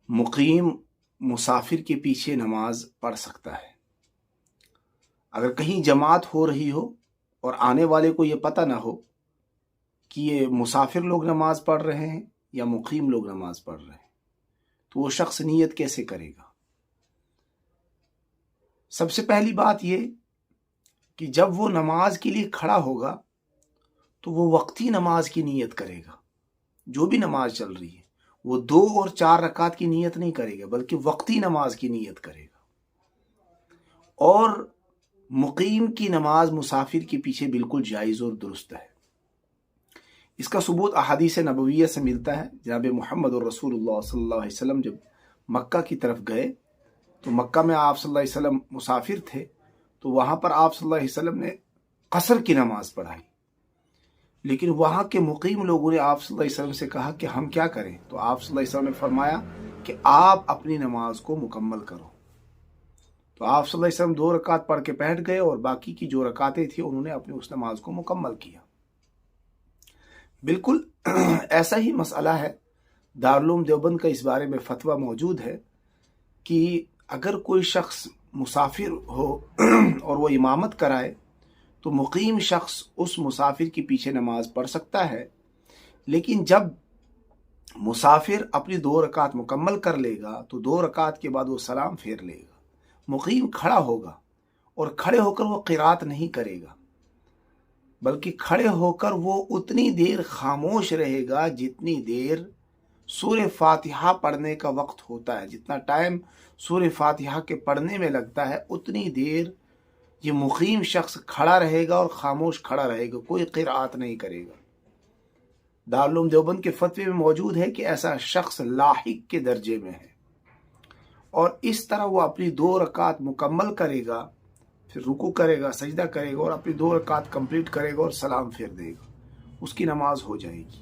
मुकीम मुसाफिर के पीछे नमाज पढ़ सकता है। अगर कहीं जमात हो रही हो और आने वाले को ये पता ना हो कि ये मुसाफिर लोग नमाज पढ़ रहे हैं या मुकीम लोग नमाज पढ़ रहे हैं, तो वो शख्स नियत कैसे करेगा? सबसे पहली बात ये कि जब वो नमाज के लिए खड़ा होगा तो वो वक्ती नमाज की नियत करेगा। जो भी नमाज चल रही है वो 2 और 4 रकात की नियत नहीं करेगा, बल्कि वक्ती नमाज की नियत करेगा। और मुकीम की नमाज मुसाफिर के पीछे बिल्कुल जायज़ और दुरुस्त है। इसका सबूत अहादीस नबविय्या से मिलता है। जनाब मोहम्मद और रसूलुल्लाह सल्लल्लाहु अलैहि वसल्लम जब मक्का की तरफ गए तो मक्का में आप सल्लल्लाहु अलैहि वसल्लम मुसाफिर थे, तो वहाँ पर आप सल्लल्लाहु अलैहि वसल्लम ने कसर की नमाज पढ़ाई। लेकिन वहाँ के मुकीम लोगों ने आप सल्लल्लाहु अलैहि वसल्लम से कहा कि हम क्या करें? तो आप सल्लल्लाहु अलैहि वसल्लम ने फरमाया कि आप अपनी नमाज को मुकम्मल करो। तो आप सल्लल्लाहु अलैहि वसल्लम 2 रकात पढ़ के बैठ गए और बाकी की जो रकातें थी उन्होंने अपनी उस नमाज को मुकम्मल किया। बिल्कुल ऐसा ही मसला है। दारुल उलूम देवबंद का इस बारे में फतवा मौजूद है कि अगर कोई शख्स मुसाफिर हो और वो इमामत कराए तो मुकीम शख्स उस मुसाफिर के पीछे नमाज पढ़ सकता है। लेकिन जब मुसाफिर अपनी 2 रकात मुकम्मल कर लेगा तो 2 रकात के बाद वो सलाम फेर लेगा। मुकीम खड़ा होगा और खड़े होकर वो क़िरात नहीं करेगा, बल्कि खड़े होकर वो उतनी देर खामोश रहेगा जितनी देर सूरह फातिहा पढ़ने का वक्त होता है। जितना टाइम सूरह फातिहा के पढ़ने में लगता है उतनी देर ये मुकीम शख्स खड़ा रहेगा और खामोश खड़ा रहेगा, कोई क़िरात नहीं करेगा। दारुल उलूम देवबंद के फतवे में मौजूद है कि ऐसा शख्स लाहिक के दर्जे में है और इस तरह वो अपनी 2 रकात मुकम्मल करेगा, फिर रुकू करेगा, सजदा करेगा और अपनी 2 रकात कंप्लीट करेगा और सलाम फेर देगा, उसकी नमाज हो जाएगी।